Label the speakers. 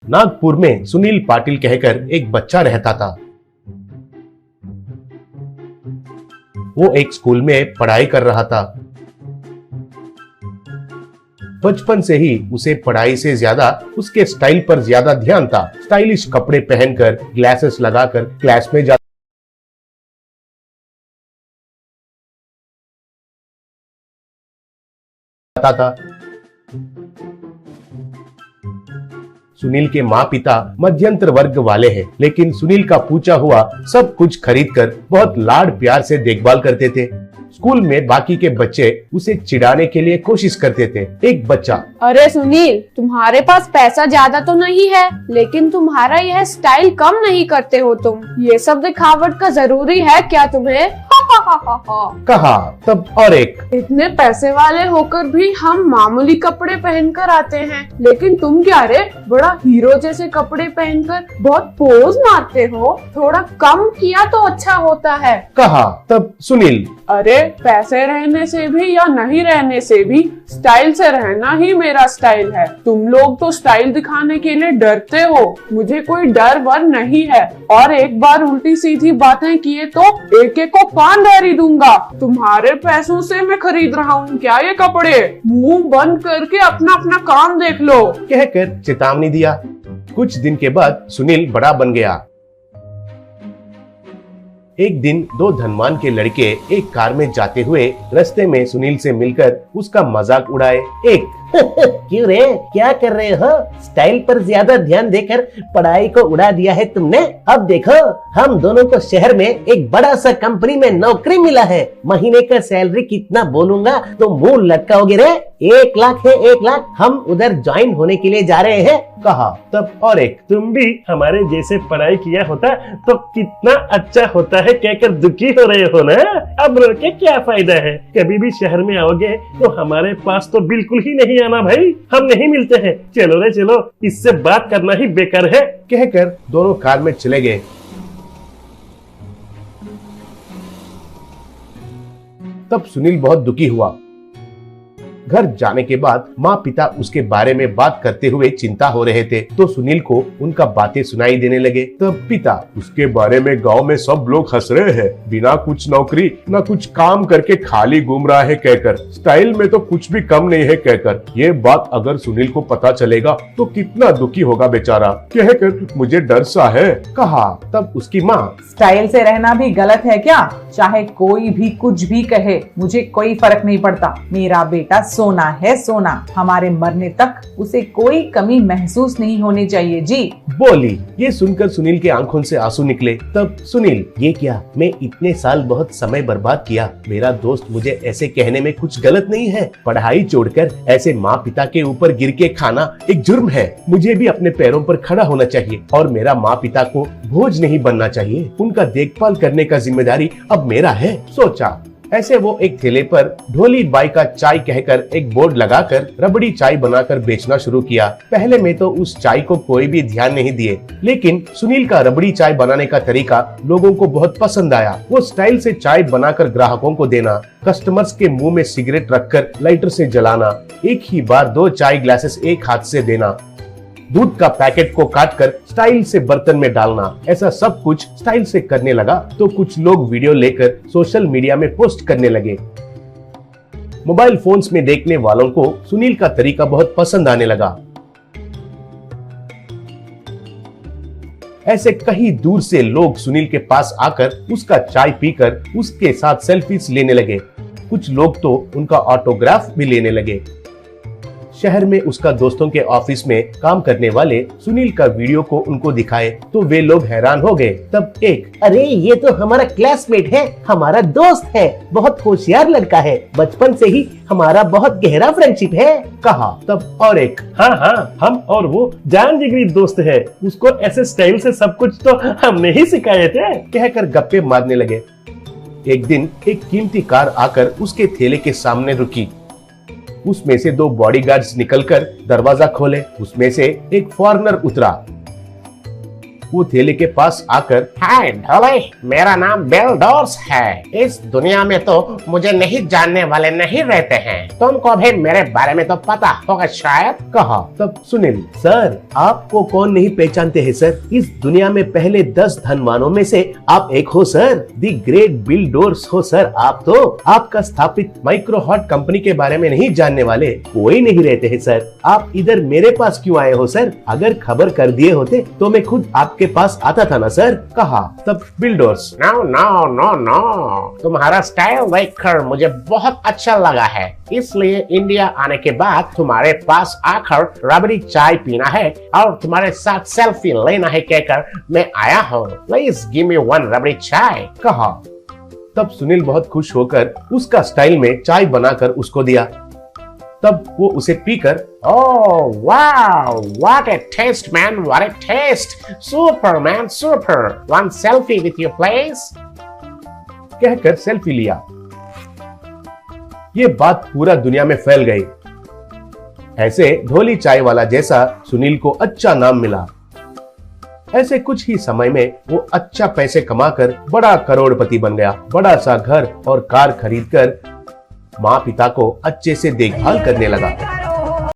Speaker 1: नागपुर में सुनील पाटिल कहकर एक बच्चा रहता था। वो एक स्कूल में पढ़ाई कर रहा था। बचपन से ही उसे पढ़ाई से ज्यादा उसके स्टाइल पर ज्यादा ध्यान था। स्टाइलिश कपड़े पहनकर, ग्लासेस लगाकर क्लास में जाता था। सुनील के माँ पिता मध्यंतर वर्ग वाले हैं, लेकिन सुनील का पूछा हुआ सब कुछ खरीदकर बहुत लाड प्यार से देखभाल करते थे। स्कूल में बाकी के बच्चे उसे चिढ़ाने के लिए कोशिश करते थे। एक बच्चा,
Speaker 2: अरे सुनील, तुम्हारे पास पैसा ज्यादा तो नहीं है, लेकिन तुम्हारा यह स्टाइल कम नहीं करते हो तुम। ये सब दिखावट का जरूरी है क्या तुम्हें?
Speaker 1: कहा। तब और एक,
Speaker 2: इतने पैसे वाले होकर भी हम मामूली कपड़े पहनकर आते हैं, लेकिन तुम क्या रे, बड़ा हीरो जैसे कपड़े पहनकर बहुत पोज मारते हो। थोड़ा कम किया तो अच्छा होता है।
Speaker 1: कहा। तब सुनील,
Speaker 2: अरे पैसे रहने से भी या नहीं रहने से भी स्टाइल से रहना ही मेरा स्टाइल है। तुम लोग तो स्टाइल दिखाने के लिए डरते हो, मुझे कोई डर वर नहीं है। और एक बार उल्टी सीधी बातें किए तो एक एक को पांडारी दूंगा। तुम्हारे पैसों से मैं खरीद रहा हूँ क्या ये कपड़े? मुंह बंद करके अपना अपना काम देख लो,
Speaker 1: कहकर चेतावनी दिया। कुछ दिन के बाद सुनील बड़ा बन गया। एक दिन दो धनवान के लड़के एक कार में जाते हुए रास्ते में सुनील से मिलकर उसका मजाक उड़ाए। एक,
Speaker 3: क्यों रे, क्या कर रहे हो? स्टाइल पर ज्यादा ध्यान देकर पढ़ाई को उड़ा दिया है तुमने। अब देखो, हम दोनों को शहर में एक बड़ा सा कंपनी में नौकरी मिला है। महीने का सैलरी कितना बोलूंगा तो मुंह लटकाओगे रे। 1 लाख है, 1 लाख। हम उधर ज्वाइन होने के लिए जा रहे हैं।
Speaker 1: कहा। तब और एक,
Speaker 4: तुम भी हमारे जैसे पढ़ाई किया होता तो कितना अच्छा होता है कहकर दुखी हो रहे हो ना। अब रो के क्या फायदा है? कभी भी शहर में आओगे तो हमारे पास तो बिल्कुल ही नहीं आना भाई, हम नहीं मिलते हैं। चलो रे चलो, इससे बात करना ही बेकार है,
Speaker 1: कहकर दोनों कार में चले गए। तब सुनील बहुत दुखी हुआ। घर जाने के बाद माँ पिता उसके बारे में बात करते हुए चिंता हो रहे थे, तो सुनील को उनका बातें सुनाई देने लगे। तब पिता, उसके बारे में गांव में सब लोग हंस रहे हैं, बिना कुछ नौकरी न कुछ काम करके खाली घूम रहा है कहकर, स्टाइल में तो कुछ भी कम नहीं है कहकर। ये बात अगर सुनील को पता चलेगा तो कितना दुखी होगा बेचारा, कहकर मुझे डर सा है। कहा। तब उसकी माँ,
Speaker 5: स्टाइल से रहना भी गलत है क्या? चाहे कोई भी कुछ भी कहे, मुझे कोई फर्क नहीं पड़ता। मेरा बेटा सोना है सोना, हमारे मरने तक उसे कोई कमी महसूस नहीं होनी चाहिए जी,
Speaker 1: बोली। ये सुनकर सुनील के आंखों से आंसू निकले। तब सुनील, ये क्या, मैं इतने साल बहुत समय बर्बाद किया। मेरा दोस्त, मुझे ऐसे कहने में कुछ गलत नहीं है। पढ़ाई छोड़कर ऐसे माँ पिता के ऊपर गिर के खाना एक जुर्म है। मुझे भी अपने पैरों पर खड़ा होना चाहिए और मेरा माँ पिता को बोझ नहीं बनना चाहिए। उनका देखभाल करने का जिम्मेदारी अब मेरा है, सोचा। ऐसे वो एक ठेले पर ढोली बाई का चाय कहकर एक बोर्ड लगाकर रबड़ी चाय बनाकर बेचना शुरू किया। पहले में तो उस चाय को कोई भी ध्यान नहीं दिए, लेकिन सुनील का रबड़ी चाय बनाने का तरीका लोगों को बहुत पसंद आया। वो स्टाइल से चाय बनाकर ग्राहकों को देना, कस्टमर्स के मुंह में सिगरेट रखकर लाइटर से जलाना, एक ही बार 2 चाय ग्लासेस एक हाथ से देना, दूध का पैकेट को काटकर स्टाइल से बर्तन में डालना, ऐसा सब कुछ स्टाइल से करने लगा। तो कुछ लोग वीडियो लेकर सोशल मीडिया में पोस्ट करने लगे। मोबाइल फोन्स में देखने वालों को सुनील का तरीका बहुत पसंद आने लगा। ऐसे कहीं दूर से लोग सुनील के पास आकर उसका चाय पीकर उसके साथ सेल्फीज लेने लगे। कुछ लोग तो उनका ऑटोग्राफ भी लेने लगे। शहर में उसका दोस्तों के ऑफिस में काम करने वाले सुनील का वीडियो को उनको दिखाए तो वे लोग हैरान हो गए। तब एक,
Speaker 3: अरे ये तो हमारा क्लासमेट है, हमारा दोस्त है, बहुत होशियार लड़का है, बचपन से ही हमारा बहुत गहरा फ्रेंडशिप है।
Speaker 1: कहा। तब और एक,
Speaker 4: हाँ हाँ, हम और वो जान जिगरी दोस्त है, उसको ऐसे स्टाइल से सब कुछ तो हमने ही सिखाए थे,
Speaker 1: कहकर गप्पे मारने लगे। एक दिन एक कीमती कार आकर उसके ठेले के सामने रुकी। उसमें से 2 बॉडीगार्ड्स निकलकर दरवाजा खोले। उसमें से एक फॉरेनर उतरा। वो थैले के पास आकर,
Speaker 6: हाय ढोले, मेरा नाम बेल्डोर्स है। इस दुनिया में तो मुझे नहीं जानने वाले नहीं रहते हैं। तुमको भी मेरे बारे में तो पता होगा शायद।
Speaker 1: कहा। तब सुनील, सर आपको कौन नहीं पहचानते हैं सर, इस दुनिया में पहले 10 धनवानों में से आप एक हो सर, दी ग्रेट बिल्डोर्स हो सर आप तो। आपका स्थापित माइक्रोहॉट कंपनी के बारे में नहीं जानने वाले कोई नहीं रहते हैं सर। आप इधर मेरे पास क्यों आए हो सर? अगर खबर कर दिए होते तो मैं खुद आपके पास आता था ना सर। कहा। तब बिल्डोर्स,
Speaker 6: नो नो नो नो, तुम्हारा स्टाइल देखकर मुझे बहुत अच्छा लगा है, इसलिए इंडिया आने के बाद तुम्हारे पास आकर रबड़ी चाय पीना है और तुम्हारे साथ सेल्फी लेना है कहकर मैं आया हूँ। प्लीज गिव मी 1 रबड़ी चाय।
Speaker 1: कहा। तब सुनील बहुत खुश होकर उसका स्टाइल में चाय बनाकर उसको दिया। तब वो उसे पीकर,
Speaker 6: Oh wow, what a taste man, what a taste, super man, super, one selfie with you please।
Speaker 1: कहकर सेल्फी लिया। ये बात पूरा दुनिया में फैल गई। ऐसे ढोली चाय वाला जैसा सुनील को अच्छा नाम मिला। ऐसे कुछ ही समय में वो अच्छा पैसे कमाकर बड़ा करोड़पति बन गया। बड़ा सा घर और कार खरीदकर माँ पिता को अच्छे से देखभाल करने लगा।